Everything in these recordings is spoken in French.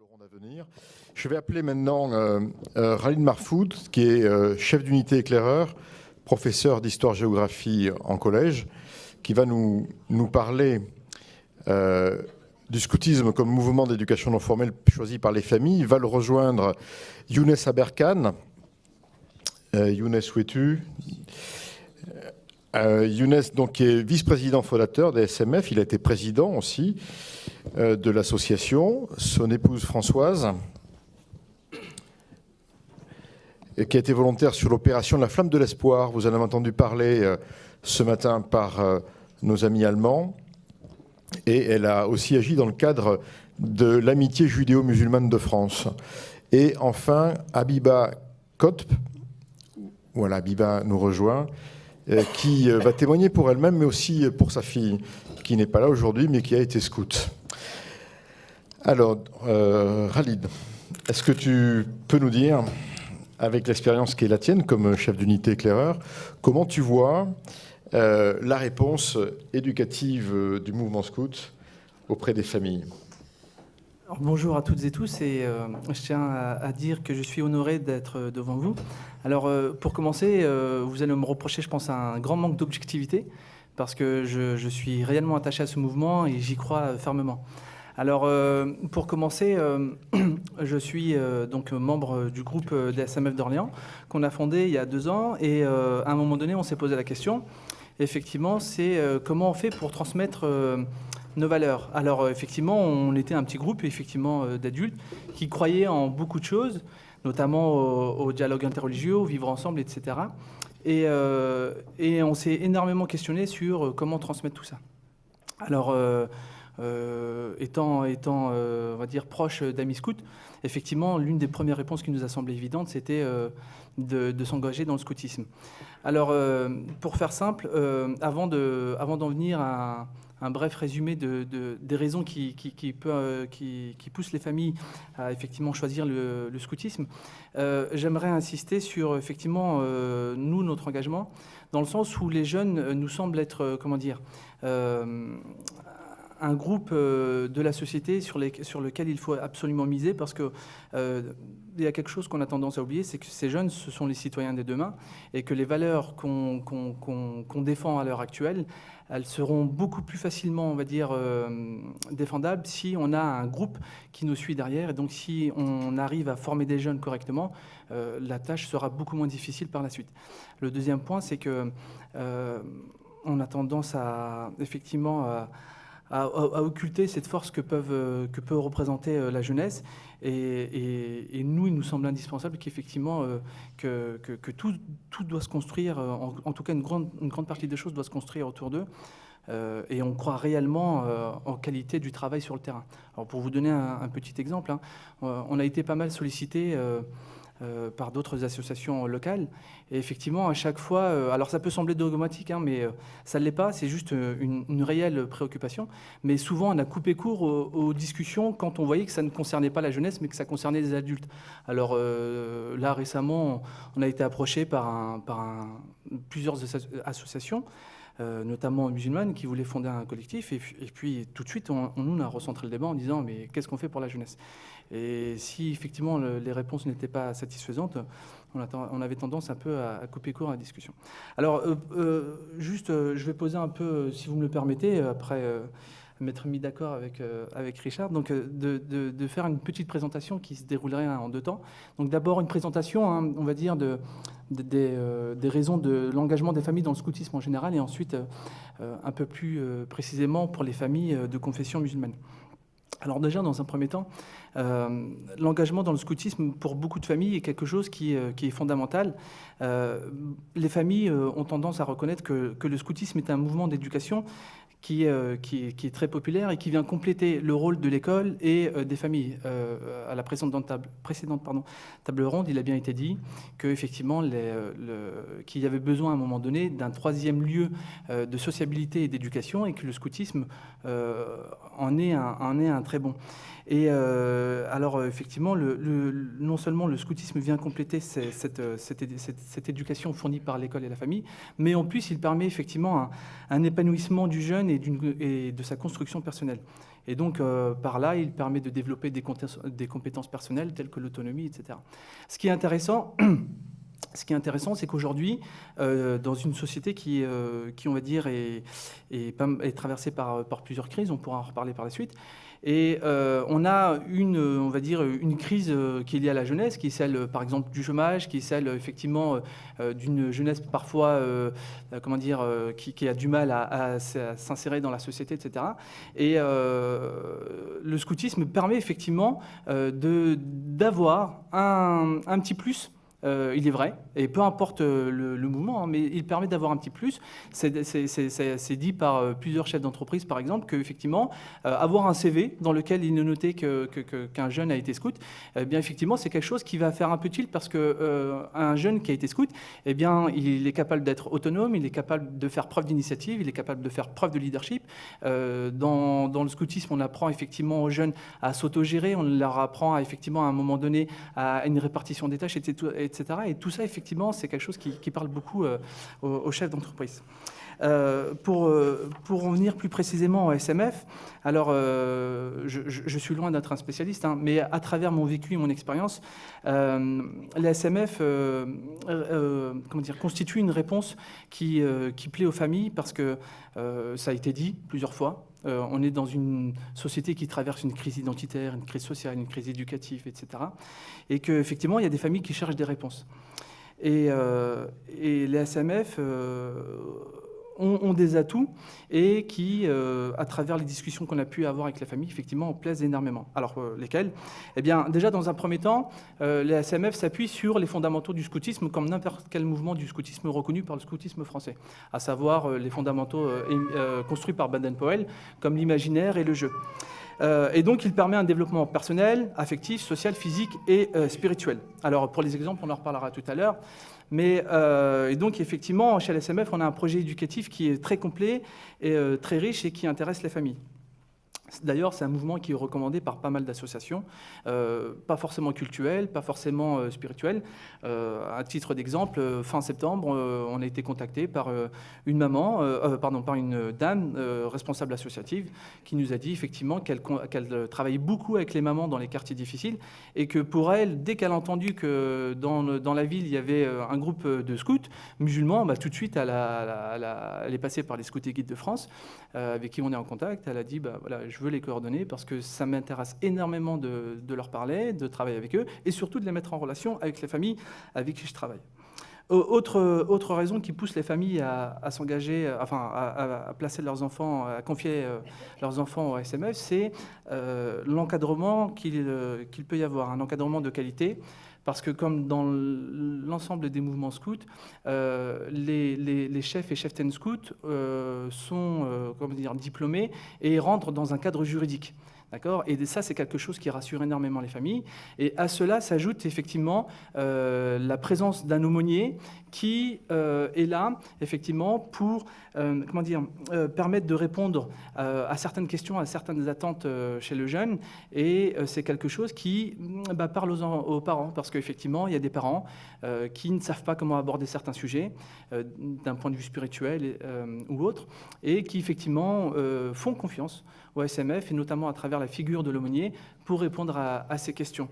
ronde à venir. Je vais appeler maintenant Khalid Marfoud, qui est chef d'unité éclaireur, professeur d'histoire-géographie en collège, qui va nous parler du scoutisme comme mouvement d'éducation non formelle choisi par les familles. Il va le rejoindre Younes Aberkan. Younes, où es-tu ? Younes, donc, qui est vice-président fondateur des SMF, il a été président aussi de l'association. Son épouse Françoise, qui a été volontaire sur l'opération La Flamme de l'Espoir. Vous en avez entendu parler ce matin par nos amis allemands. Et elle a aussi agi dans le cadre de l'amitié judéo-musulmane de France. Et enfin, Habiba Kotb, voilà, Habiba nous rejoint, qui va témoigner pour elle-même, mais aussi pour sa fille, qui n'est pas là aujourd'hui, mais qui a été scout. Alors, Khalid, est-ce que tu peux nous dire, avec l'expérience qui est la tienne comme chef d'unité éclaireur, comment tu vois la réponse éducative du mouvement scout auprès des familles ? Alors, bonjour à toutes et tous, et je tiens à dire que je suis honoré d'être devant vous. Alors, pour commencer, vous allez me reprocher, je pense, un grand manque d'objectivité, parce que je suis réellement attaché à ce mouvement et j'y crois fermement. Alors, pour commencer, je suis donc membre du groupe des SMF d'Orléans, qu'on a fondé il y a 2 ans, et à un moment donné, on s'est posé la question. Effectivement, c'est comment on fait pour transmettre nos valeurs. Alors, effectivement, on était un petit groupe d'adultes qui croyaient en beaucoup de choses, notamment au dialogue interreligieux, au vivre ensemble, etc. Et on s'est énormément questionné sur comment transmettre tout ça. Alors, étant on va dire, proche d'Amis Scouts, effectivement, l'une des premières réponses qui nous a semblé évidente, c'était de s'engager dans le scoutisme. Alors, pour faire simple, avant d'en venir à un bref résumé des raisons qui poussent les familles à effectivement choisir le scoutisme, j'aimerais insister sur effectivement nous, notre engagement, dans le sens où les jeunes nous semblent être, un groupe de la société sur lequel il faut absolument miser, parce que il y a quelque chose qu'on a tendance à oublier, c'est que ces jeunes, ce sont les citoyens de demain, et que les valeurs qu'on défend à l'heure actuelle, elles seront beaucoup plus facilement, on va dire, défendables si on a un groupe qui nous suit derrière. Et donc, si on arrive à former des jeunes correctement, la tâche sera beaucoup moins difficile par la suite. Le deuxième point, c'est que on a tendance à, effectivement, à occulter cette force que peut représenter la jeunesse. Et nous, il nous semble indispensable qu'effectivement, que tout doit se construire, en tout cas une grande partie des choses doit se construire autour d'eux. Et on croit réellement en qualité du travail sur le terrain. Alors, pour vous donner un petit exemple, on a été pas mal sollicité par d'autres associations locales. Et effectivement, à chaque fois, alors ça peut sembler dogmatique, mais ça ne l'est pas, c'est juste une réelle préoccupation. Mais souvent, on a coupé court aux discussions quand on voyait que ça ne concernait pas la jeunesse, mais que ça concernait les adultes. Alors là, récemment, on a été approché par plusieurs associations, notamment musulmanes, qui voulaient fonder un collectif. Et puis, tout de suite, on a recentré le débat en disant « mais qu'est-ce qu'on fait pour la jeunesse ?» Et si effectivement les réponses n'étaient pas satisfaisantes, on avait tendance un peu à couper court à la discussion. Alors, je vais poser un peu, si vous me le permettez, après m'être mis d'accord avec Richard, donc de faire une petite présentation qui se déroulerait en 2 temps. Donc d'abord une présentation, on va dire, des raisons de l'engagement des familles dans le scoutisme en général, et ensuite un peu plus précisément pour les familles de confession musulmane. Alors déjà, dans un premier temps, l'engagement dans le scoutisme pour beaucoup de familles est quelque chose qui est fondamental. Les familles ont tendance à reconnaître que le scoutisme est un mouvement d'éducation qui est très populaire et qui vient compléter le rôle de l'école et des familles. À la précédente table ronde, il a bien été dit qu'effectivement, qu'il y avait besoin à un moment donné d'un 3e lieu de sociabilité et d'éducation, et que le scoutisme en est un très bon. Et alors effectivement, non seulement le scoutisme vient compléter cette éducation fournie par l'école et la famille, mais en plus il permet effectivement un épanouissement du jeune jeune et de sa construction personnelle. Et donc, par là, il permet de développer des compétences personnelles telles que l'autonomie, etc. Ce qui est intéressant, c'est qu'aujourd'hui, dans une société qui on va dire, est traversée par plusieurs crises, on pourra en reparler par la suite, et on a on va dire, une crise qui est liée à la jeunesse, qui est celle, par exemple, du chômage, qui est celle, effectivement, d'une jeunesse parfois, comment dire, qui a du mal à s'insérer dans la société, etc. Et le scoutisme permet effectivement d'avoir un petit plus. Il est vrai, et peu importe le mouvement, mais il permet d'avoir un petit plus. C'est dit par plusieurs chefs d'entreprise, par exemple, qu'effectivement, avoir un CV dans lequel il est noté qu'un jeune a été scout, eh bien, effectivement, c'est quelque chose qui va faire un peu tilt, parce qu'un jeune qui a été scout, eh bien, il est capable d'être autonome, il est capable de faire preuve d'initiative, il est capable de faire preuve de leadership. Dans le scoutisme, on apprend effectivement aux jeunes à s'autogérer, on leur apprend effectivement à un moment donné à une répartition des tâches, etc. Et tout ça, effectivement, c'est quelque chose qui parle beaucoup aux chefs d'entreprise. Pour revenir plus précisément au SMF, alors je suis loin d'être un spécialiste, hein, mais à travers mon vécu et mon expérience, les SMF comment dire, constitue une réponse qui plaît aux familles, parce que ça a été dit plusieurs fois. On est dans une société qui traverse une crise identitaire, une crise sociale, une crise éducative, etc. Et qu'effectivement, il y a des familles qui cherchent des réponses. Et les SMF ont des atouts et qui, à travers les discussions qu'on a pu avoir avec la famille, effectivement, plaisent énormément. Alors, lesquels ? Eh bien, déjà, dans un premier temps, les SMF s'appuient sur les fondamentaux du scoutisme, comme n'importe quel mouvement du scoutisme reconnu par le scoutisme français, à savoir les fondamentaux construits par Baden-Powell, comme l'imaginaire et le jeu. Et donc, il permet un développement personnel, affectif, social, physique et spirituel. Alors, pour les exemples, on en reparlera tout à l'heure. Mais, et donc, effectivement, chez l'SMF, on a un projet éducatif qui est très complet et très riche et qui intéresse les familles. D'ailleurs, c'est un mouvement qui est recommandé par pas mal d'associations, pas forcément cultuelles, pas forcément spirituelles. À titre d'exemple, fin septembre, on a été contacté par une dame responsable associative qui nous a dit effectivement qu'elle travaillait beaucoup avec les mamans dans les quartiers difficiles, et que pour elle, dès qu'elle a entendu que dans la ville, il y avait un groupe de scouts musulmans, bah, tout de suite, elle est passée par les Scouts et Guides de France, avec qui on est en contact. Elle a dit, bah, voilà, je veux les coordonner parce que ça m'intéresse énormément de leur parler, de travailler avec eux et surtout de les mettre en relation avec les familles avec qui je travaille. Autre raison qui pousse les familles à s'engager, enfin à placer leurs enfants, à confier leurs enfants au SMF, c'est l'encadrement qu'il peut y avoir, un encadrement de qualité. Parce que comme dans l'ensemble des mouvements scouts, les chefs et cheftaines scouts sont comment dire, diplômés et rentrent dans un cadre juridique. D'accord ? Et ça, c'est quelque chose qui rassure énormément les familles. Et à cela s'ajoute effectivement la présence d'un aumônier qui est là, effectivement, pour permettre de répondre à certaines questions, à certaines attentes chez le jeune. Et c'est quelque chose qui parle aux parents, parce qu'effectivement, il y a des parents qui ne savent pas comment aborder certains sujets d'un point de vue spirituel ou autre, et qui, effectivement, font confiance au SMF, et notamment à travers la figure de l'aumônier, pour répondre à ces questions.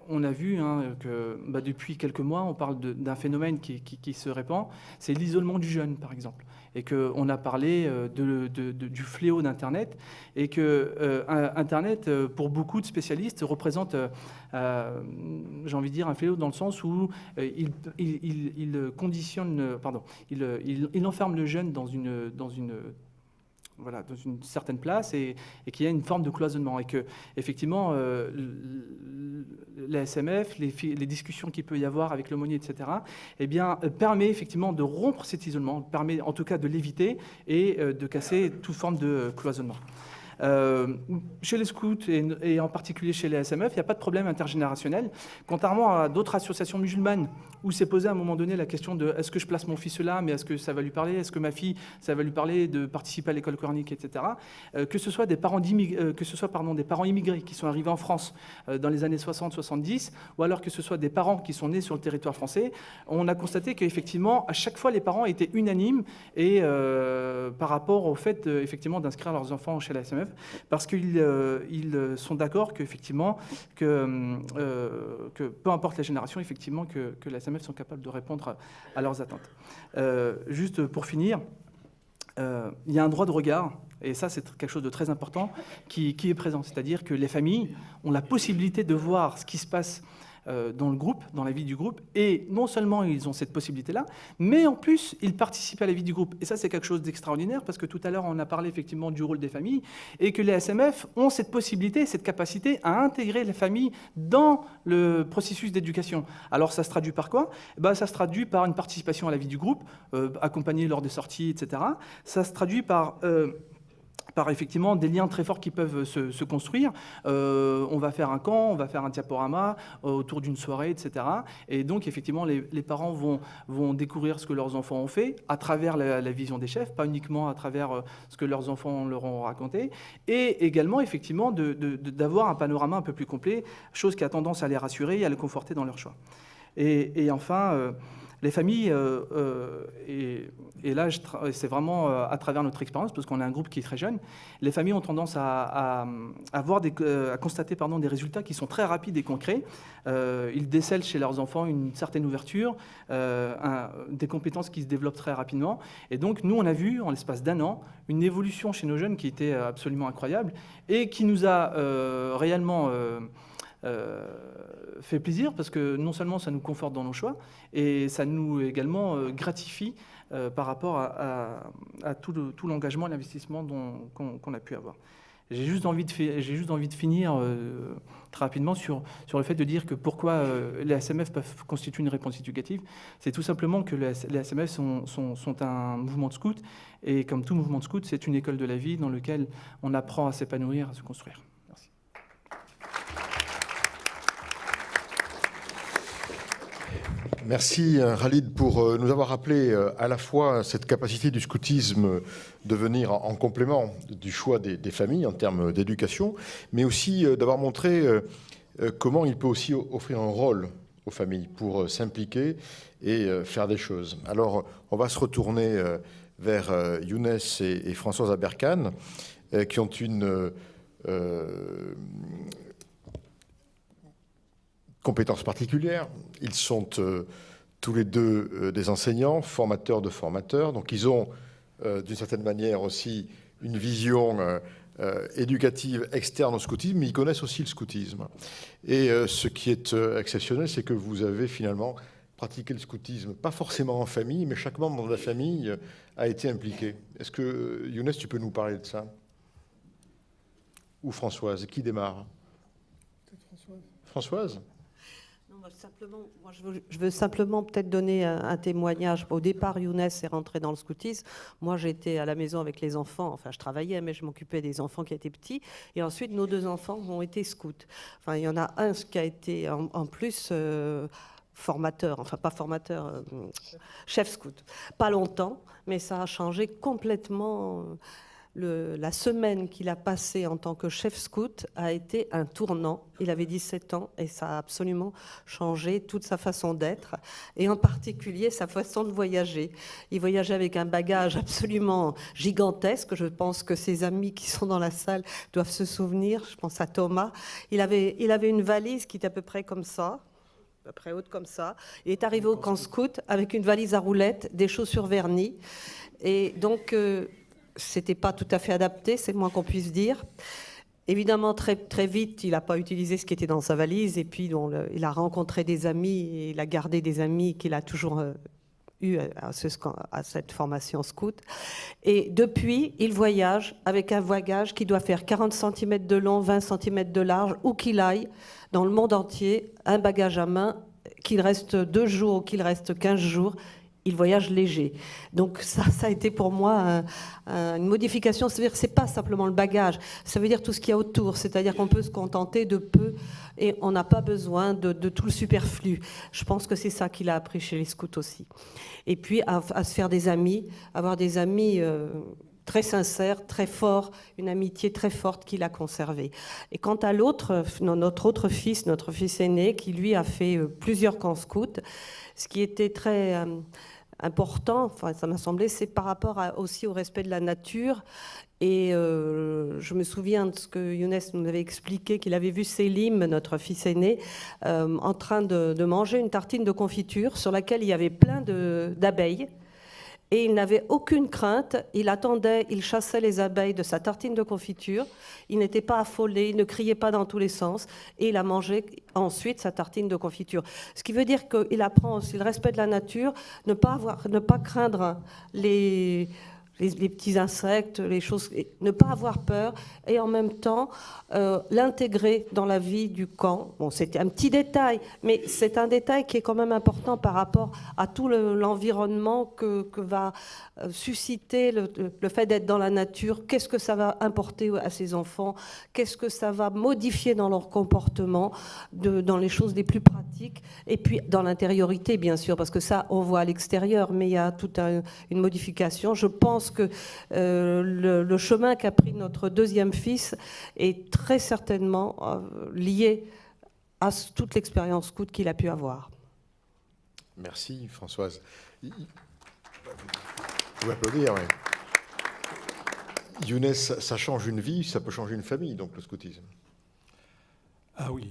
On a vu que depuis quelques mois, on parle d'un phénomène qui se répand, c'est l'isolement du jeune, par exemple. Et qu'on a parlé du fléau d'Internet, et que Internet, pour beaucoup de spécialistes, représente, j'ai envie de dire, un fléau dans le sens où il enferme le jeune dans une certaine place, et qu'il y a une forme de cloisonnement, et que effectivement la SMF, les discussions qu'il peut y avoir avec l'aumônier, etc., eh bien, permet effectivement de rompre cet isolement, permet en tout cas de l'éviter et de casser toute forme de cloisonnement. Chez les scouts et en particulier chez les SMF, il n'y a pas de problème intergénérationnel, contrairement à d'autres associations musulmanes où s'est posé à un moment donné la question de est-ce que je place mon fils là, mais est-ce que ça va lui parler, est-ce que ma fille, ça va lui parler de participer à l'école coranique, etc. Que ce soit des parents des parents immigrés qui sont arrivés en France dans les années 60-70, ou alors que ce soit des parents qui sont nés sur le territoire français, on a constaté qu'effectivement, à chaque fois, les parents étaient unanimes et, par rapport au fait effectivement, d'inscrire leurs enfants chez la SMF, parce qu'ils sont d'accord que peu importe la génération, effectivement, que la SMF sont capables de répondre à leurs attentes. Juste pour finir, il y a un droit de regard, et ça c'est quelque chose de très important, qui est présent. C'est-à-dire que les familles ont la possibilité de voir ce qui se passe dans le groupe, dans la vie du groupe, et non seulement ils ont cette possibilité-là, mais en plus ils participent à la vie du groupe. Et ça c'est quelque chose d'extraordinaire, parce que tout à l'heure on a parlé effectivement du rôle des familles, et que les SMF ont cette possibilité, cette capacité à intégrer les familles dans le processus d'éducation. Alors ça se traduit par quoi ? Ça se traduit par une participation à la vie du groupe, accompagnée lors des sorties, etc. Ça se traduit par effectivement des liens très forts qui peuvent se construire. On va faire un camp, on va faire un diaporama autour d'une soirée, etc. Et donc, effectivement, les parents vont découvrir ce que leurs enfants ont fait à travers la vision des chefs, pas uniquement à travers ce que leurs enfants leur ont raconté, et également, effectivement, d'avoir un panorama un peu plus complet, chose qui a tendance à les rassurer et à les conforter dans leur choix. Et enfin... les familles, et là c'est vraiment à travers notre expérience, parce qu'on est un groupe qui est très jeune, les familles ont tendance à constater des résultats qui sont très rapides et concrets. Ils décèlent chez leurs enfants une certaine ouverture, des compétences qui se développent très rapidement. Et donc nous, on a vu en l'espace d'un an une évolution chez nos jeunes qui était absolument incroyable et qui nous a réellement... fait plaisir, parce que non seulement ça nous conforte dans nos choix, et ça nous également gratifie par rapport à tout l'engagement et l'investissement qu'on a pu avoir. J'ai juste envie de finir très rapidement sur le fait de dire que pourquoi les SMF peuvent constituer une réponse éducative. C'est tout simplement que les SMF sont un mouvement de scout, et comme tout mouvement de scout, c'est une école de la vie dans laquelle on apprend à s'épanouir, à se construire. Merci Khalid pour nous avoir rappelé à la fois cette capacité du scoutisme de venir en complément du choix des familles en termes d'éducation, mais aussi d'avoir montré comment il peut aussi offrir un rôle aux familles pour s'impliquer et faire des choses. Alors on va se retourner vers Younes et Françoise Aberkane qui ont une compétences particulières. Ils sont tous les deux des enseignants, formateurs de formateurs. Donc ils ont d'une certaine manière aussi une vision éducative externe au scoutisme, mais ils connaissent aussi le scoutisme. Et ce qui est exceptionnel, c'est que vous avez finalement pratiqué le scoutisme, pas forcément en famille, mais chaque membre de la famille a été impliqué. Est-ce que, Younes, tu peux nous parler de ça ? Ou Françoise ? Qui démarre ? Peut-être Françoise. Françoise ? Je veux simplement peut-être donner un témoignage. Au départ, Younes est rentré dans le scoutisme. Moi, j'étais à la maison avec les enfants. Enfin, je travaillais, mais je m'occupais des enfants qui étaient petits. Et ensuite, nos deux enfants ont été scouts. Enfin, il y en a un qui a été en plus formateur, enfin pas formateur, chef scout. Pas longtemps, mais ça a changé complètement. La semaine qu'il a passée en tant que chef scout a été un tournant. Il avait 17 ans et ça a absolument changé toute sa façon d'être et en particulier sa façon de voyager. Il voyageait avec un bagage absolument gigantesque. Je pense que ses amis qui sont dans la salle doivent se souvenir. Je pense à Thomas. Il avait une valise qui était à peu près comme ça, à peu près haute comme ça. Il est arrivé au camp scout avec une valise à roulettes, des chaussures vernies et donc... c'était pas tout à fait adapté, c'est le moins qu'on puisse dire. Évidemment, très, très vite, il n'a pas utilisé ce qui était dans sa valise. Et puis, il a rencontré des amis et il a gardé des amis qu'il a toujours eu à cette formation scout. Et depuis, il voyage avec un bagage qui doit faire 40 cm de long, 20 cm de large, où qu'il aille, dans le monde entier, un bagage à main, qu'il reste 2 jours ou qu'il reste 15 jours. il voyage léger. Donc ça a été pour moi une modification. C'est-à-dire que ce n'est pas simplement le bagage, ça veut dire tout ce qu'il y a autour. C'est-à-dire qu'on peut se contenter de peu et on n'a pas besoin de tout le superflu. Je pense que c'est ça qu'il a appris chez les scouts aussi. Et puis à se faire des amis, avoir des amis très sincères, très forts, une amitié très forte qu'il a conservée. Et quant à notre fils aîné, qui lui a fait plusieurs camps scouts, ce qui était très important, enfin ça m'a semblé, c'est par rapport aussi au respect de la nature. Et je me souviens de ce que Younes nous avait expliqué, qu'il avait vu Selim, notre fils aîné, en train de manger une tartine de confiture sur laquelle il y avait plein d'abeilles. Et il n'avait aucune crainte, il attendait, il chassait les abeilles de sa tartine de confiture, il n'était pas affolé, il ne criait pas dans tous les sens, et il a mangé ensuite sa tartine de confiture. Ce qui veut dire qu'il apprend aussi le respect de la nature, ne pas craindre les petits insectes, les choses, ne pas avoir peur, et en même temps l'intégrer dans la vie du camp. Bon, c'était un petit détail, mais c'est un détail qui est quand même important par rapport à tout l'environnement que va susciter le fait d'être dans la nature. Qu'est-ce que ça va importer à ces enfants? Qu'est-ce que ça va modifier dans leur comportement, dans les choses les plus pratiques? Et puis dans l'intériorité, bien sûr, parce que ça, on voit à l'extérieur, mais il y a toute une modification. Je pense que le chemin qu'a pris notre deuxième fils est très certainement lié à toute l'expérience scout qu'il a pu avoir. Merci Françoise. Vous pouvez applaudir, oui. Younes, ça change une vie, ça peut changer une famille, donc le scoutisme. Ah oui,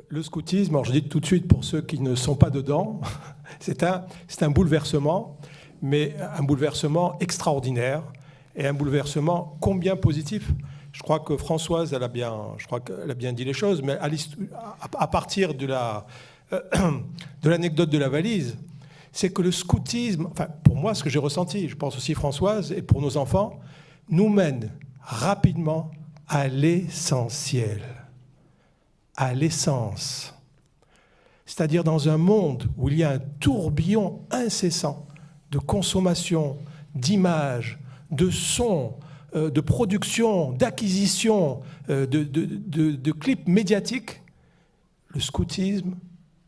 le scoutisme, alors je dis tout de suite pour ceux qui ne sont pas dedans, c'est un bouleversement, mais un bouleversement extraordinaire et un bouleversement combien positif. Je crois que Françoise, elle a bien dit les choses, mais à partir de l'anecdote de la valise, c'est que le scoutisme, enfin pour moi, ce que j'ai ressenti, je pense aussi Françoise, et pour nos enfants, nous mène rapidement à l'essentiel, à l'essence. C'est-à-dire dans un monde où il y a un tourbillon incessant de consommation, d'images, de sons, de production, d'acquisition, de clips médiatiques, le scoutisme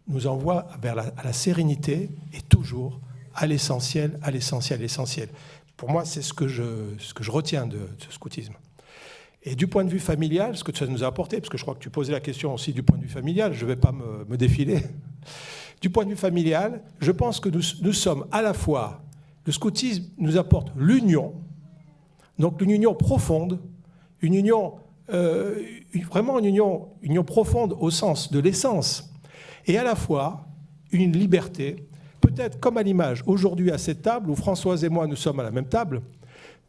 nous envoie à la sérénité et toujours à l'essentiel, à l'essentiel, à l'essentiel. Pour moi, c'est ce que je retiens de ce scoutisme. Et du point de vue familial, ce que ça nous a apporté, parce que je crois que tu posais la question aussi du point de vue familial, je ne vais pas me défiler. Du point de vue familial, je pense que nous sommes à la fois, le scoutisme nous apporte l'union, donc une union profonde, une union, vraiment une union profonde au sens de l'essence, et à la fois une liberté, peut-être comme à l'image aujourd'hui à cette table, où Françoise et moi nous sommes à la même table,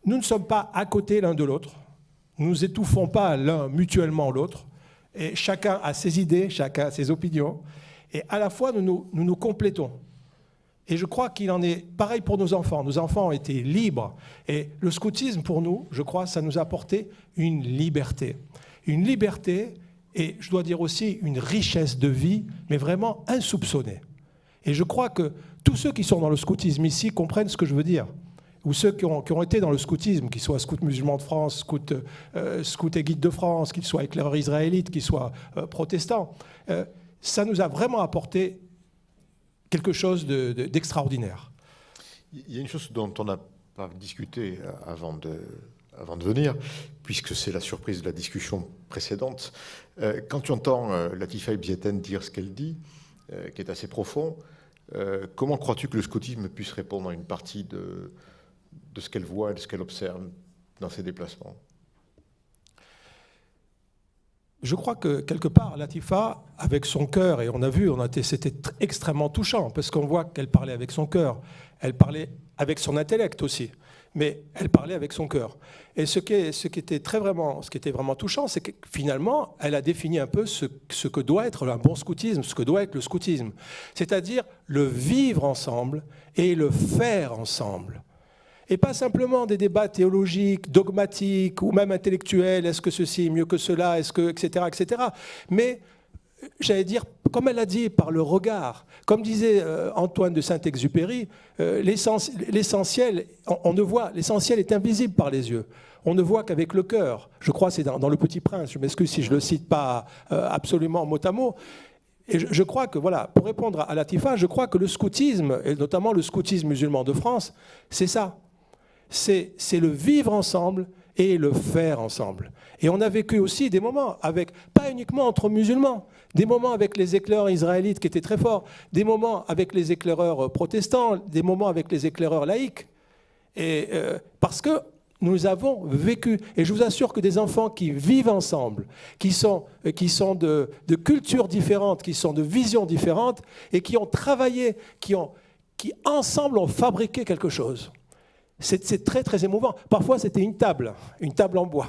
nous ne sommes pas à côté l'un de l'autre, nous n'étouffons pas l'un mutuellement l'autre, et chacun a ses idées, chacun a ses opinions, et à la fois nous nous complétons. Et je crois qu'il en est pareil pour nos enfants. Nos enfants ont été libres. Et le scoutisme, pour nous, je crois, ça nous a apporté une liberté. Une liberté, et je dois dire aussi une richesse de vie, mais vraiment insoupçonnée. Et je crois que tous ceux qui sont dans le scoutisme ici comprennent ce que je veux dire. Ou ceux qui ont été dans le scoutisme, qu'ils soient scouts musulmans de France, scouts et guides de France, qu'ils soient éclaireurs israélites, qu'ils soient protestants, ça nous a vraiment apporté quelque chose d'extraordinaire. Il y a une chose dont on n'a pas discuté avant de venir, puisque c'est la surprise de la discussion précédente. Quand tu entends Latifa Ebzieten dire ce qu'elle dit, qui est assez profond, comment crois-tu que le scoutisme puisse répondre à une partie de ce qu'elle voit et de ce qu'elle observe dans ses déplacements? Je crois que quelque part, Latifa, avec son cœur, et on a vu, c'était extrêmement touchant, parce qu'on voit qu'elle parlait avec son cœur, elle parlait avec son intellect aussi, mais elle parlait avec son cœur. Et ce qui était vraiment touchant, c'est que finalement, elle a défini un peu ce que doit être un bon scoutisme, ce que doit être le scoutisme, c'est-à-dire le vivre ensemble et le faire ensemble. Et pas simplement des débats théologiques, dogmatiques ou même intellectuels, est-ce que ceci est mieux que cela, est-ce que, etc., etc. Mais j'allais dire, comme elle a dit, par le regard. Comme disait Antoine de Saint-Exupéry, l'essentiel, on ne voit, l'essentiel est invisible par les yeux. On ne voit qu'avec le cœur. Je crois que c'est dans Le Petit Prince. Je m'excuse si je ne le cite pas absolument mot à mot. Et je crois que, voilà, pour répondre à Latifa, je crois que le scoutisme, et notamment le scoutisme musulman de France, c'est ça. C'est le vivre ensemble et le faire ensemble. Et on a vécu aussi des moments, avec, pas uniquement entre musulmans, des moments avec les éclaireurs israélites qui étaient très forts, des moments avec les éclaireurs protestants, des moments avec les éclaireurs laïcs. Et, parce que nous avons vécu, et je vous assure que des enfants qui vivent ensemble, qui sont de cultures différentes, qui sont de visions différentes, et qui ont travaillé, qui ensemble ont fabriqué quelque chose. C'est très très émouvant. Parfois c'était une table en bois.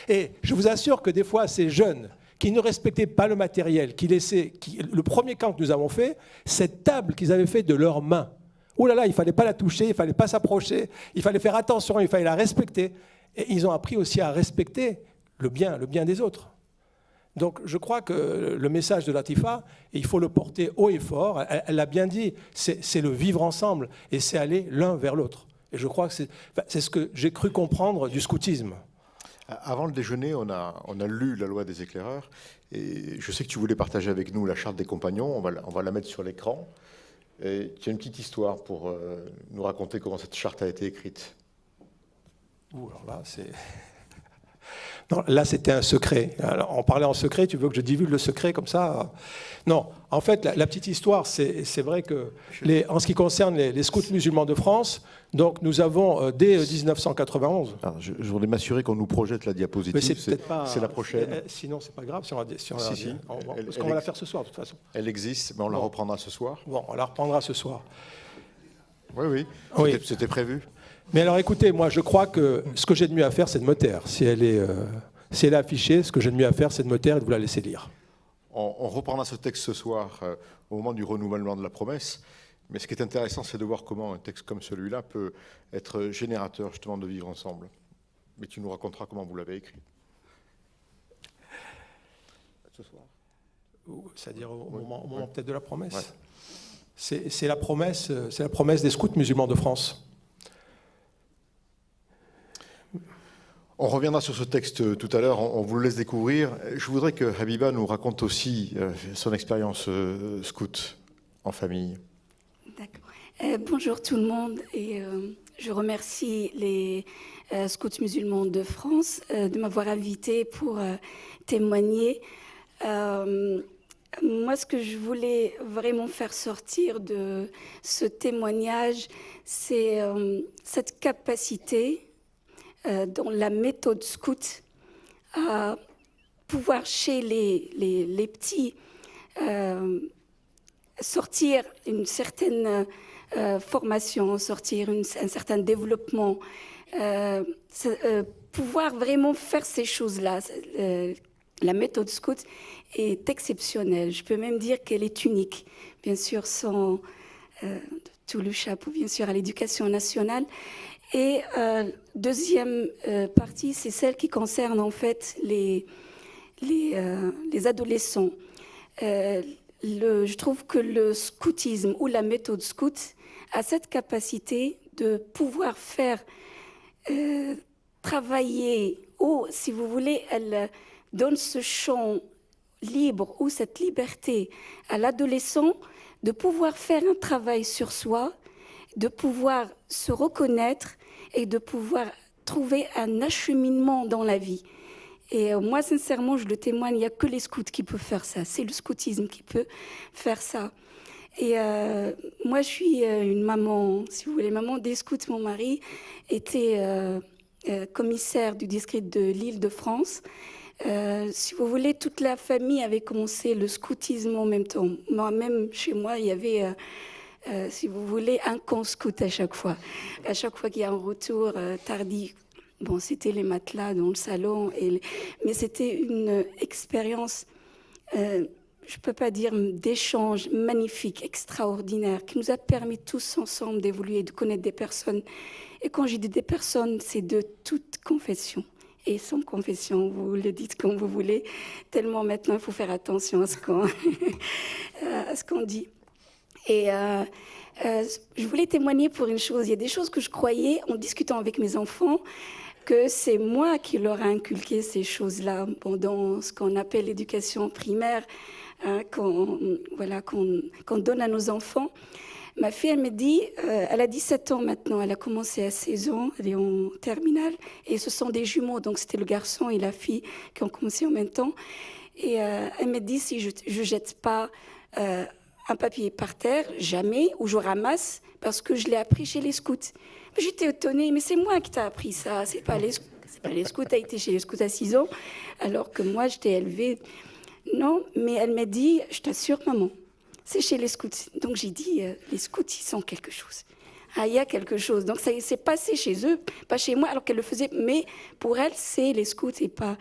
Et je vous assure que des fois ces jeunes qui ne respectaient pas le matériel, le premier camp que nous avons fait, cette table qu'ils avaient fait de leurs mains. Oh là là, il ne fallait pas la toucher, il ne fallait pas s'approcher, il fallait faire attention, il fallait la respecter. Et ils ont appris aussi à respecter le bien des autres. Donc je crois que le message de Latifa, il faut le porter haut et fort. Elle l'a bien dit, c'est le vivre ensemble et c'est aller l'un vers l'autre. Et je crois que c'est ce que j'ai cru comprendre du scoutisme. Avant le déjeuner, on a lu la loi des éclaireurs. Et je sais que tu voulais partager avec nous la charte des compagnons. On va la mettre sur l'écran. Et tu as une petite histoire pour nous raconter comment cette charte a été écrite. Alors là, non, là, c'était un secret. Alors, on parlait en secret, tu veux que je divulgue le secret comme ça? Non, en fait, la petite histoire, c'est vrai que, en ce qui concerne les scouts musulmans de France, donc nous avons, dès 1991... Alors, je voudrais m'assurer qu'on nous projette la diapositive. C'est la prochaine. Sinon, c'est pas grave. Si parce qu'on va la faire ce soir, de toute façon. Elle existe, mais on la reprendra ce soir. Bon, on la reprendra ce soir. Oui. C'était prévu. Mais alors écoutez, moi je crois que ce que j'ai de mieux à faire, c'est de me taire. Si elle est affichée, ce que j'ai de mieux à faire, c'est de me taire et de vous la laisser lire. On reprendra ce texte ce soir au moment du renouvellement de la promesse. Mais ce qui est intéressant, c'est de voir comment un texte comme celui-là peut être générateur justement de vivre ensemble. Mais tu nous raconteras comment vous l'avez écrit. Ce soir. C'est-à-dire au moment peut-être de la promesse. Ouais. C'est la promesse des scouts musulmans de France. On reviendra sur ce texte tout à l'heure, on vous le laisse découvrir. Je voudrais que Habiba nous raconte aussi son expérience scout en famille. D'accord. Bonjour tout le monde et je remercie les scouts musulmans de France de m'avoir invité pour témoigner. Moi, ce que je voulais vraiment faire sortir de ce témoignage, c'est cette capacité dans la méthode scout à pouvoir chez les petits sortir une certaine formation, sortir un certain développement, pouvoir vraiment faire ces choses-là. La méthode scout est exceptionnelle. Je peux même dire qu'elle est unique, bien sûr, sans tout le chapeau, bien sûr, à l'éducation nationale. Et deuxième partie, c'est celle qui concerne en fait les adolescents. Je trouve que le scoutisme ou la méthode scout a cette capacité de pouvoir faire travailler, ou si vous voulez, elle donne ce champ libre ou cette liberté à l'adolescent de pouvoir faire un travail sur soi, de pouvoir se reconnaître et de pouvoir trouver un acheminement dans la vie. Et moi, sincèrement, je le témoigne, il n'y a que les scouts qui peuvent faire ça. C'est le scoutisme qui peut faire ça. Et moi, je suis une maman, si vous voulez, maman des scouts. Mon mari était commissaire du district de l'Île-de-France. Si vous voulez, toute la famille avait commencé le scoutisme en même temps. Moi-même, chez moi, il y avait... si vous voulez, un camp scout à chaque fois. À chaque fois qu'il y a un retour tardif, bon, c'était les matelas dans le salon, mais c'était une expérience, je ne peux pas dire d'échange magnifique, extraordinaire, qui nous a permis tous ensemble d'évoluer, de connaître des personnes. Et quand j'ai dit des personnes, c'est de toute confession et sans confession. Vous le dites comme vous voulez, tellement maintenant il faut faire attention à ce qu'on dit. Et je voulais témoigner pour une chose. Il y a des choses que je croyais en discutant avec mes enfants, que c'est moi qui leur ai inculqué ces choses-là pendant ce qu'on appelle l'éducation primaire, hein, qu'on donne à nos enfants. Ma fille, elle me dit, elle a 17 ans maintenant, elle a commencé à 16 ans, elle est en terminale, et ce sont des jumeaux, donc c'était le garçon et la fille qui ont commencé en même temps. Et elle me dit, si je jette pas un papier par terre, jamais, ou je ramasse, parce que je l'ai appris chez les scouts. J'étais étonnée, mais c'est moi qui t'ai appris ça, c'est pas les scouts, t'as été chez les scouts à 6 ans, alors que moi, j'étais élevée. Non, mais elle m'a dit, je t'assure, maman, c'est chez les scouts. Donc j'ai dit, les scouts, ils sont quelque chose. Ah, il y a quelque chose. Donc ça s'est passé chez eux, pas chez moi, alors qu'elle le faisait. Mais pour elle, c'est les scouts et pas...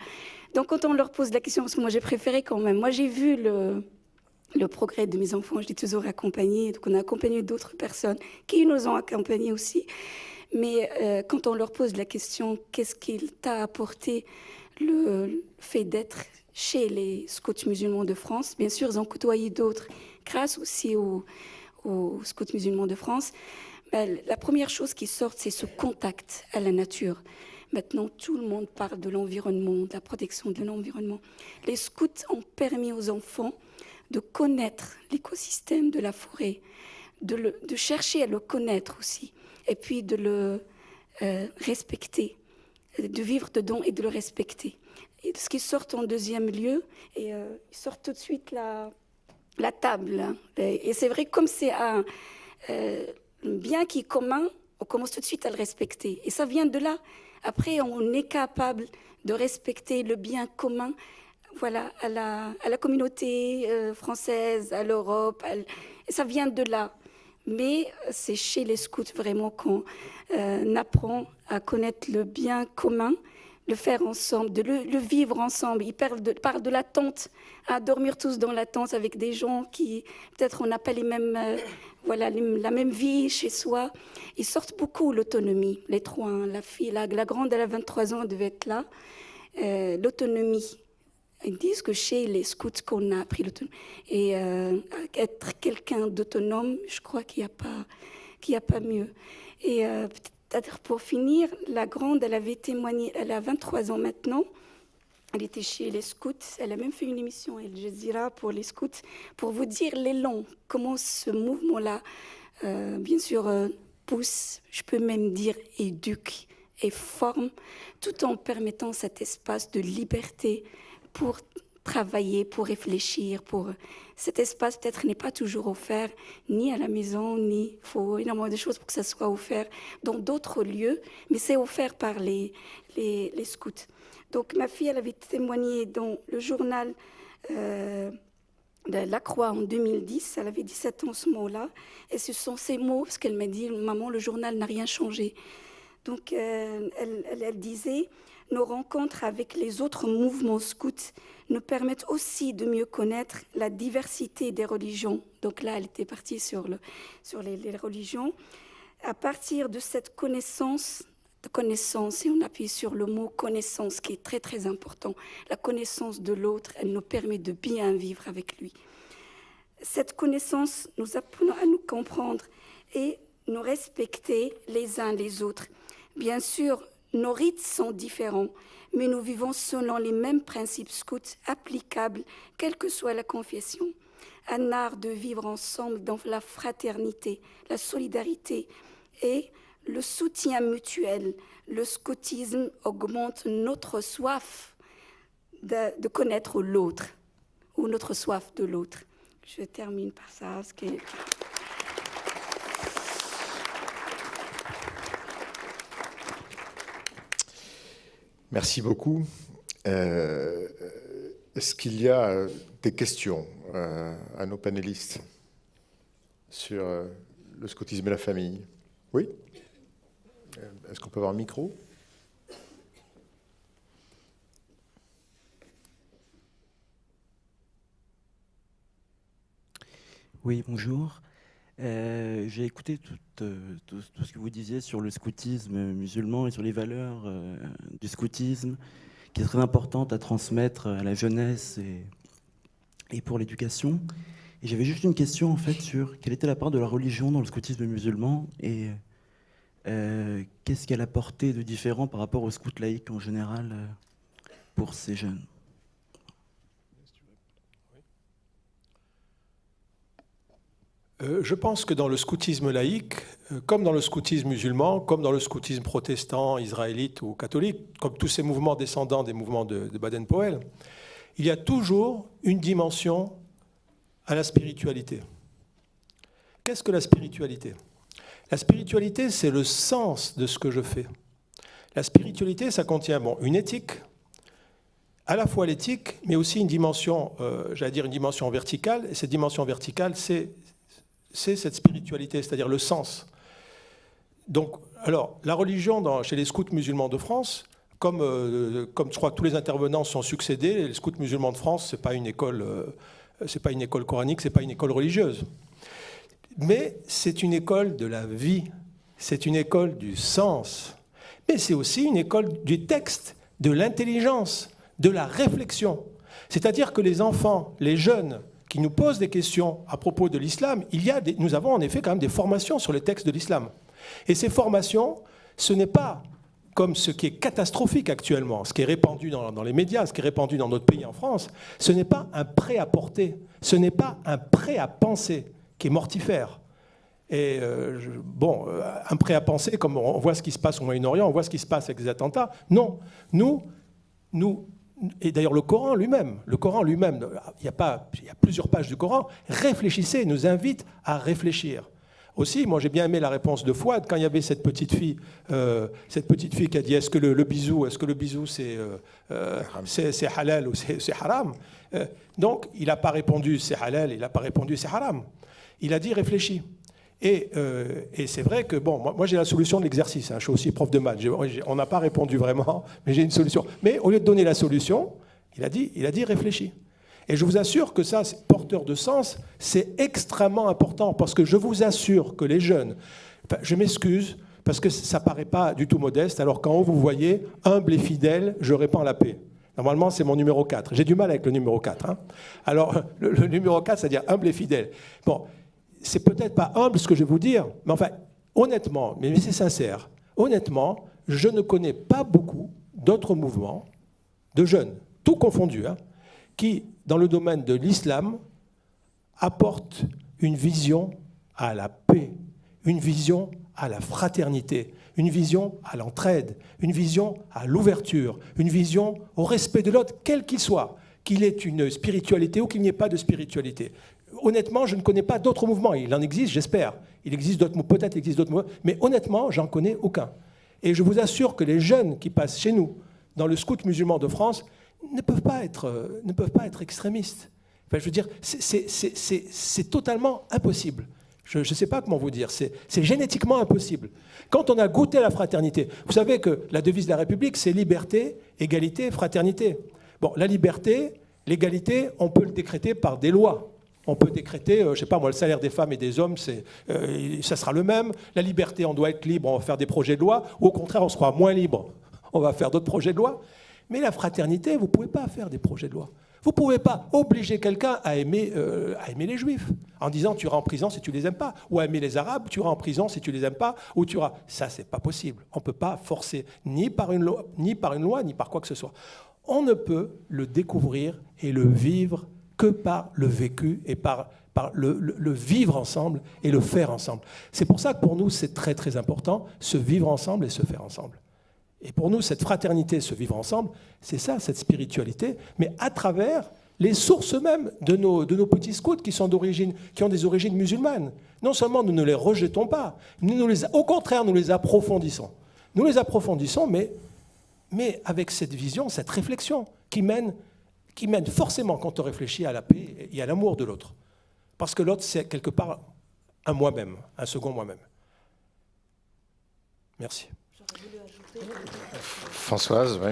Donc quand on leur pose la question, parce que moi j'ai préféré quand même, moi j'ai vu le progrès de mes enfants, je l'ai toujours accompagné. Donc on a accompagné d'autres personnes qui nous ont accompagnés aussi. Mais quand on leur pose la question, qu'est-ce qu'il t'a apporté le fait d'être chez les scouts musulmans de France? Bien sûr, ils ont côtoyé d'autres, grâce aussi aux scouts musulmans de France. Mais la première chose qui sort, c'est ce contact à la nature. Maintenant, tout le monde parle de l'environnement, de la protection de l'environnement. Les scouts ont permis aux enfants de connaître l'écosystème de la forêt, de chercher à le connaître aussi, et puis de le respecter, de vivre dedans et de le respecter. Et ce qui sort en deuxième lieu, et ils sortent tout de suite la table. Hein. Et c'est vrai, comme c'est un bien qui est commun, on commence tout de suite à le respecter. Et ça vient de là. Après, on est capable de respecter le bien commun, voilà, à la communauté française, à l'Europe. Et ça vient de là. Mais c'est chez les scouts vraiment qu'on apprend à connaître le bien commun, le faire ensemble, de le vivre ensemble. Ils parlent de la tente, à dormir tous dans la tente avec des gens qui, peut-être, on n'a pas les mêmes, la même vie chez soi. Ils sortent beaucoup l'autonomie, les trois. Hein. La fille, la grande, elle a 23 ans, elle devait être là. L'autonomie. Ils disent que chez les scouts qu'on a appris l'autonomie. Et être quelqu'un d'autonome, je crois qu'il n'y a pas mieux. Et peut-être pour finir, la grande, elle avait témoigné, elle a 23 ans maintenant. Elle était chez les scouts. Elle a même fait une émission, Al Jazeera, pour les scouts, pour vous dire l'élan, comment ce mouvement-là, bien sûr, pousse, je peux même dire éduque et forme, tout en permettant cet espace de liberté pour travailler, pour réfléchir, pour... Cet espace peut-être n'est pas toujours offert, ni à la maison, ni... Il faut énormément de choses pour que ça soit offert dans d'autres lieux, mais c'est offert par les scouts. Donc ma fille, elle avait témoigné dans le journal de La Croix en 2010, elle avait 17 ans ce mot-là, et ce sont ces mots, parce qu'elle m'a dit, maman, le journal n'a rien changé. Donc elle disait... Nos rencontres avec les autres mouvements scouts nous permettent aussi de mieux connaître la diversité des religions. Donc là, elle était partie sur les religions. À partir de cette connaissance, et on appuie sur le mot connaissance, qui est très très important, la connaissance de l'autre, elle nous permet de bien vivre avec lui. Cette connaissance nous apprend à nous comprendre et nous respecter les uns les autres. Bien sûr, nos rites sont différents, mais nous vivons selon les mêmes principes scouts applicables, quelle que soit la confession. Un art de vivre ensemble dans la fraternité, la solidarité et le soutien mutuel. Le scoutisme augmente notre soif de connaître l'autre, ou notre soif de l'autre. Je termine par ça, parce que... Merci beaucoup. Est-ce qu'il y a des questions à nos panélistes sur le scoutisme et la famille? Oui? Est-ce qu'on peut avoir un micro? Oui, bonjour. J'ai écouté tout ce que vous disiez sur le scoutisme musulman et sur les valeurs du scoutisme, qui est très importante à transmettre à la jeunesse et pour l'éducation. Et j'avais juste une question en fait sur quelle était la part de la religion dans le scoutisme musulman et qu'est-ce qu'elle apportait de différent par rapport au scout laïque en général pour ces jeunes. Je pense que dans le scoutisme laïque, comme dans le scoutisme musulman, comme dans le scoutisme protestant, israélite ou catholique, comme tous ces mouvements descendants des mouvements de Baden-Powell, il y a toujours une dimension à la spiritualité. Qu'est-ce que la spiritualité ? La spiritualité, c'est le sens de ce que je fais. La spiritualité, ça contient une éthique, à la fois l'éthique, mais aussi une dimension, j'allais dire une dimension verticale, et cette dimension verticale, c'est cette spiritualité, c'est-à-dire le sens. Donc, alors, la religion chez les scouts musulmans de France, comme je crois que tous les intervenants sont succédés, les scouts musulmans de France, c'est pas une école coranique, c'est pas une école religieuse. Mais c'est une école de la vie, c'est une école du sens, mais c'est aussi une école du texte, de l'intelligence, de la réflexion. C'est-à-dire que les enfants, les jeunes, qui nous posent des questions à propos de l'islam, nous avons en effet quand même des formations sur les textes de l'islam. Et ces formations, ce n'est pas comme ce qui est catastrophique actuellement, ce qui est répandu dans les médias, ce qui est répandu dans notre pays en France, ce n'est pas un prêt à porter, ce n'est pas un prêt à penser qui est mortifère. Et un prêt à penser, comme on voit ce qui se passe au Moyen-Orient, on voit ce qui se passe avec les attentats. Non, nous et d'ailleurs le Coran lui-même, il y a plusieurs pages du Coran, réfléchissez, nous invite à réfléchir. Aussi, moi j'ai bien aimé la réponse de Fouad quand il y avait cette petite fille qui a dit est-ce que le bisou c'est halal ou c'est haram. Donc il n'a pas répondu c'est halal, il n'a pas répondu c'est haram. Il a dit réfléchis. Et c'est vrai que, moi j'ai la solution de l'exercice, je suis aussi prof de maths, on n'a pas répondu vraiment, mais j'ai une solution. Mais au lieu de donner la solution, il a dit réfléchis. Et je vous assure que ça, porteur de sens, c'est extrêmement important, parce que je vous assure que les jeunes, je m'excuse, parce que ça ne paraît pas du tout modeste, alors qu'en haut vous voyez, humble et fidèle, je répands la paix. Normalement, c'est mon numéro 4. J'ai du mal avec le numéro 4. Alors, le numéro 4, c'est-à-dire humble et fidèle. C'est peut-être pas humble ce que je vais vous dire, mais enfin, honnêtement, mais c'est sincère, honnêtement, je ne connais pas beaucoup d'autres mouvements de jeunes, tout confondus, qui, dans le domaine de l'islam, apportent une vision à la paix, une vision à la fraternité, une vision à l'entraide, une vision à l'ouverture, une vision au respect de l'autre, quel qu'il soit, qu'il ait une spiritualité ou qu'il n'y ait pas de spiritualité. Honnêtement, je ne connais pas d'autres mouvements. Il en existe, j'espère. Il existe d'autres mouvements, peut-être existe d'autres mouvements, mais honnêtement, j'en connais aucun. Et je vous assure que les jeunes qui passent chez nous, dans le scout musulman de France, ne peuvent pas être extrémistes. Enfin, je veux dire, c'est totalement impossible. Je ne sais pas comment vous dire. C'est génétiquement impossible. Quand on a goûté à la fraternité, vous savez que la devise de la République, c'est liberté, égalité, fraternité. La liberté, l'égalité, on peut le décréter par des lois. On peut décréter, je ne sais pas moi, le salaire des femmes et des hommes, ça sera le même. La liberté, on doit être libre, on va faire des projets de loi. Ou au contraire, on sera moins libre, on va faire d'autres projets de loi. Mais la fraternité, vous ne pouvez pas faire des projets de loi. Vous ne pouvez pas obliger quelqu'un à aimer les Juifs, en disant tu iras en prison si tu ne les aimes pas. Ou à aimer les Arabes, tu iras en prison si tu ne les aimes pas. Ou tu iras... Ça, ce n'est pas possible. On ne peut pas forcer, ni par une loi, ni par quoi que ce soit. On ne peut le découvrir et le vivre que par le vécu et par le vivre ensemble et le faire ensemble. C'est pour ça que pour nous, c'est très très important, se vivre ensemble et se faire ensemble. Et pour nous, cette fraternité, se vivre ensemble, c'est ça, cette spiritualité, mais à travers les sources mêmes de nos petits scouts qui ont des origines musulmanes. Non seulement nous ne les rejetons pas, au contraire, nous les approfondissons. Nous les approfondissons, mais avec cette vision, cette réflexion qui mène forcément, quand on réfléchit, à la paix et à l'amour de l'autre. Parce que l'autre, c'est quelque part un moi-même, un second moi-même. Merci. Françoise, oui.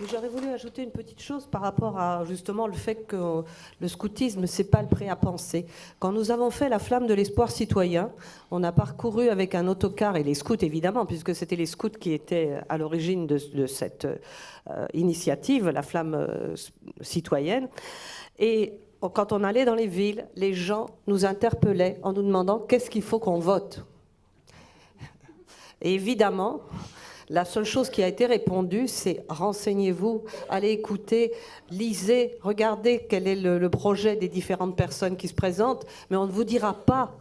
J'aurais voulu ajouter une petite chose par rapport à justement le fait que le scoutisme, c'est pas le prêt à penser. Quand nous avons fait la flamme de l'espoir citoyen, on a parcouru avec un autocar, et les scouts évidemment, puisque c'était les scouts qui étaient à l'origine de cette initiative, la flamme citoyenne. Et quand on allait dans les villes, les gens nous interpellaient en nous demandant qu'est-ce qu'il faut qu'on vote. Et évidemment, la seule chose qui a été répondue, c'est renseignez-vous, allez écouter, lisez, regardez quel est le projet des différentes personnes qui se présentent, mais on ne vous dira pas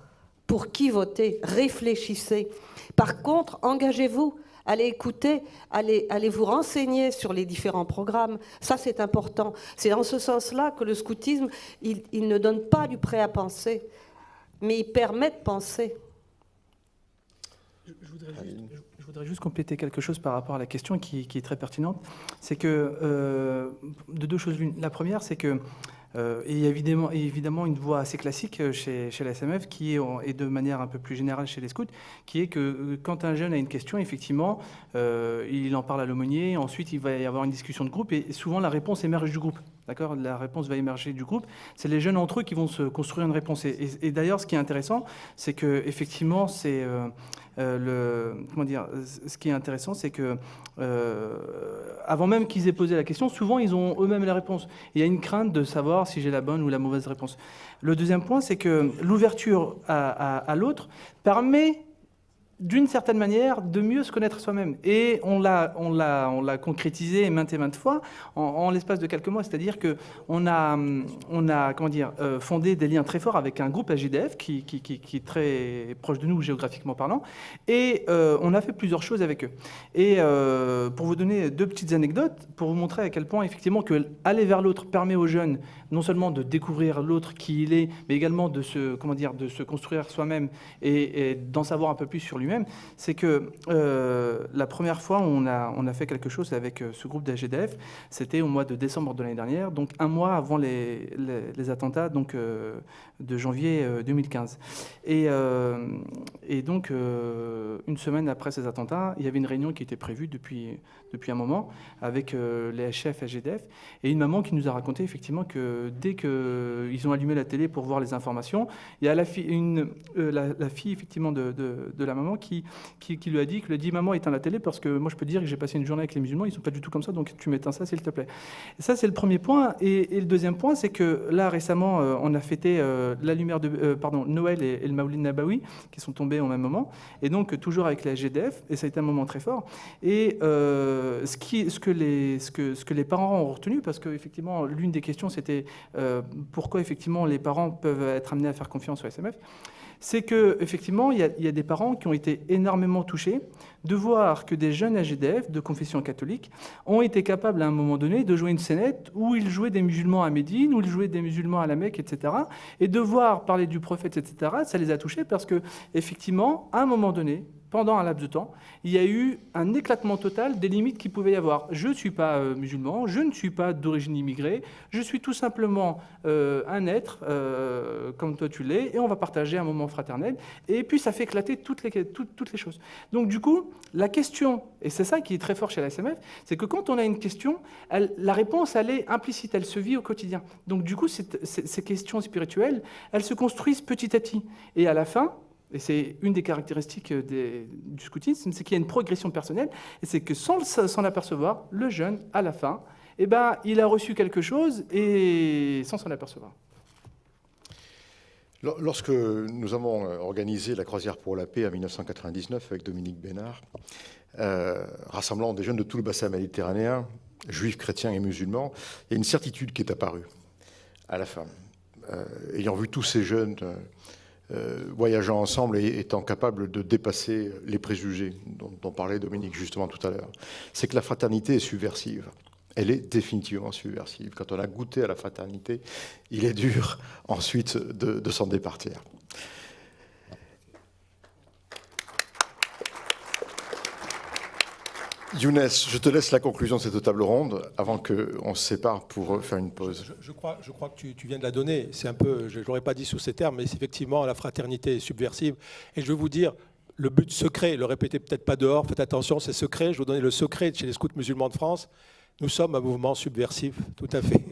pour qui voter, réfléchissez. Par contre, engagez-vous, allez écouter, allez vous renseigner sur les différents programmes. Ça, c'est important. C'est dans ce sens-là que le scoutisme, il ne donne pas du prêt à penser, mais il permet de penser. Je voudrais juste compléter quelque chose par rapport à la question qui est très pertinente. C'est que, de deux choses l'une. La première, c'est que, il y a évidemment une voie assez classique chez la SMF, qui est, et de manière un peu plus générale chez les scouts, qui est que quand un jeune a une question, effectivement, il en parle à l'aumônier, ensuite il va y avoir une discussion de groupe, et souvent la réponse émerge du groupe. D'accord ? La réponse va émerger du groupe. C'est les jeunes entre eux qui vont se construire une réponse. Et d'ailleurs, ce qui est intéressant, c'est que effectivement, c'est ce qui est intéressant, c'est que avant même qu'ils aient posé la question, souvent ils ont eux-mêmes la réponse. Il y a une crainte de savoir si j'ai la bonne ou la mauvaise réponse. Le deuxième point, c'est que l'ouverture à l'autre permet, d'une certaine manière, de mieux se connaître soi-même. Et on l'a concrétisé maintes et maintes fois en l'espace de quelques mois. C'est-à-dire qu'on a fondé des liens très forts avec un groupe AGDF qui est très proche de nous géographiquement parlant. Et on a fait plusieurs choses avec eux. Et pour vous donner deux petites anecdotes, pour vous montrer à quel point, effectivement, que aller vers l'autre permet aux jeunes non seulement de découvrir l'autre qui il est, mais également de se construire soi-même et d'en savoir un peu plus sur lui-même, c'est que la première fois où on a fait quelque chose avec ce groupe d'AGDF, c'était au mois de décembre de l'année dernière, donc un mois avant les attentats de janvier 2015. Et donc, une semaine après ces attentats, il y avait une réunion qui était prévue depuis un moment avec les chefs AGDF, et une maman qui nous a raconté effectivement que dès qu'ils ont allumé la télé pour voir les informations, il y a la fille effectivement de la maman qui lui a dit maman, éteins la télé parce que moi je peux te dire que j'ai passé une journée avec les musulmans, ils sont pas du tout comme ça, donc tu m'éteins ça s'il te plaît. Et ça c'est le premier point. Et le deuxième point, c'est que là récemment on a fêté Noël et le Maoulid Nabawi qui sont tombés au même moment, et donc toujours avec la GDF, et ça a été un moment très fort. Et ce que les parents ont retenu, parce que effectivement l'une des questions c'était pourquoi effectivement les parents peuvent être amenés à faire confiance au SMF, c'est qu'effectivement, il y a des parents qui ont été énormément touchés de voir que des jeunes AGDF de confession catholique ont été capables à un moment donné de jouer une scénette où ils jouaient des musulmans à Médine, où ils jouaient des musulmans à la Mecque, etc. Et de voir parler du prophète, etc., ça les a touchés parce que, effectivement, à un moment donné, pendant un laps de temps, il y a eu un éclatement total des limites qu'il pouvait y avoir. Je ne suis pas musulman, je ne suis pas d'origine immigrée, je suis tout simplement un être comme toi tu l'es, et on va partager un moment fraternel. Et puis ça fait éclater toutes les choses. Donc du coup, la question, et c'est ça qui est très fort chez la SMF, c'est que quand on a une question, la réponse, elle est implicite, elle se vit au quotidien. Donc du coup, ces questions spirituelles, elles se construisent petit à petit. Et à la fin, et c'est une des caractéristiques du scoutisme, c'est qu'il y a une progression personnelle, et c'est que sans s'en apercevoir, le jeune, à la fin, il a reçu quelque chose, et sans s'en apercevoir. Lorsque nous avons organisé la croisière pour la paix en 1999 avec Dominique Bénard, rassemblant des jeunes de tout le bassin méditerranéen, juifs, chrétiens et musulmans, il y a une certitude qui est apparue à la fin. Ayant vu tous ces jeunes voyageant ensemble et étant capables de dépasser les préjugés dont parlait Dominique justement tout à l'heure, c'est que la fraternité est subversive. Elle est définitivement subversive. Quand on a goûté à la fraternité, il est dur ensuite de s'en départir. Younes, je te laisse la conclusion de cette table ronde avant qu'on se sépare pour faire une pause. Je crois que tu viens de la donner. C'est un peu, je ne l'aurais pas dit sous ces termes, mais c'est effectivement la fraternité est subversive. Et je vais vous dire, le but secret, le répétez peut-être pas dehors, faites attention, c'est secret. Je vais vous donner le secret chez les scouts musulmans de France. Nous sommes un mouvement subversif, tout à fait.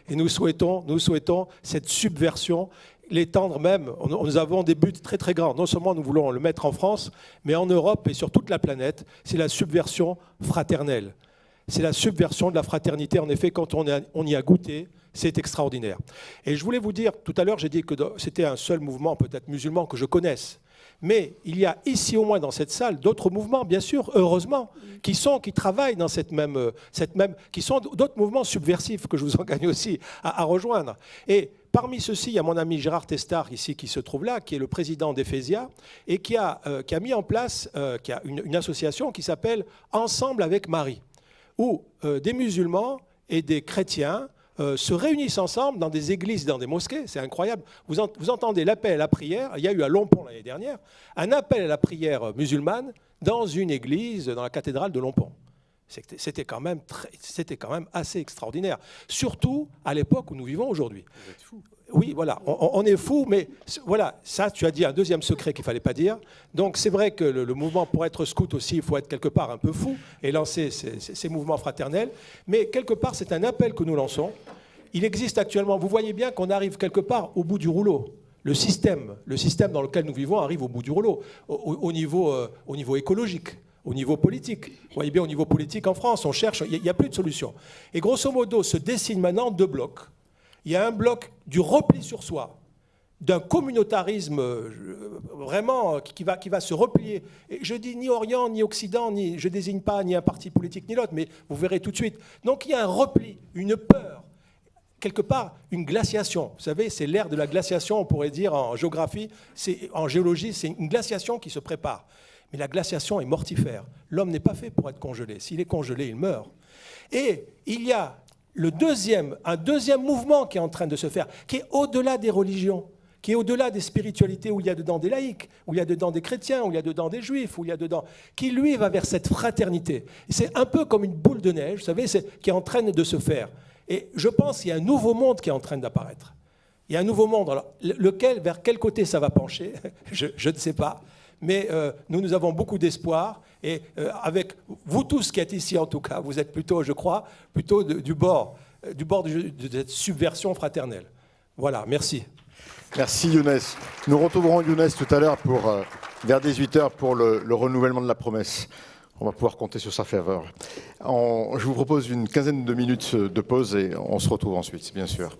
Et nous souhaitons cette subversion, l'étendre même. Nous avons des buts très très grands. Non seulement nous voulons le mettre en France, mais en Europe et sur toute la planète. C'est la subversion fraternelle. C'est la subversion de la fraternité. En effet, quand on y a goûté, c'est extraordinaire. Et je voulais vous dire, tout à l'heure, j'ai dit que c'était un seul mouvement, peut-être musulman, que je connaisse. Mais il y a ici, au moins dans cette salle, d'autres mouvements, bien sûr, heureusement, qui travaillent dans qui sont d'autres mouvements subversifs que je vous engage aussi à rejoindre. Et parmi ceux-ci, il y a mon ami Gérard Testard, ici, qui se trouve là, qui est le président d'Ephésia, et qui a mis en place une association qui s'appelle Ensemble avec Marie, où des musulmans et des chrétiens se réunissent ensemble dans des églises, dans des mosquées, c'est incroyable. Vous entendez l'appel à la prière, il y a eu à Lompont l'année dernière, un appel à la prière musulmane dans une église, dans la cathédrale de Lompont. C'était quand même assez extraordinaire, surtout à l'époque où nous vivons aujourd'hui. Vous êtes fous. Oui, voilà, on est fous, mais voilà, ça, tu as dit un deuxième secret qu'il ne fallait pas dire. Donc c'est vrai que le mouvement, pour être scout aussi, il faut être quelque part un peu fou et lancer ces mouvements fraternels. Mais quelque part, c'est un appel que nous lançons. Il existe actuellement, vous voyez bien qu'on arrive quelque part au bout du rouleau. Le système dans lequel nous vivons arrive au bout du rouleau, au niveau écologique, au niveau politique. Vous voyez bien, au niveau politique en France, on cherche, il n'y a plus de solution. Et grosso modo, se dessinent maintenant deux blocs. Il y a un bloc du repli sur soi, d'un communautarisme vraiment qui va se replier. Et je dis ni Orient, ni Occident, je ne désigne pas ni un parti politique ni l'autre, mais vous verrez tout de suite. Donc il y a un repli, une peur, quelque part une glaciation. Vous savez, c'est l'ère de la glaciation, on pourrait dire en géographie, en géologie, c'est une glaciation qui se prépare. Mais la glaciation est mortifère. L'homme n'est pas fait pour être congelé. S'il est congelé, il meurt. Et il y a un deuxième mouvement qui est en train de se faire, qui est au-delà des religions, qui est au-delà des spiritualités, où il y a dedans des laïcs, où il y a dedans des chrétiens, où il y a dedans des juifs, où il y a dedans, qui lui va vers cette fraternité. C'est un peu comme une boule de neige, vous savez, qui est en train de se faire. Et je pense qu'il y a un nouveau monde qui est en train d'apparaître. Il y a un nouveau monde. Alors, vers quel côté ça va pencher, je ne sais pas. Mais nous avons beaucoup d'espoir. Et avec vous tous qui êtes ici, en tout cas, vous êtes plutôt, je crois, plutôt du bord de cette subversion fraternelle. Voilà, merci. Merci Younes. Nous retrouverons Younes tout à l'heure vers 18h pour le renouvellement de la promesse. On va pouvoir compter sur sa faveur. Je vous propose une quinzaine de minutes de pause et on se retrouve ensuite, bien sûr.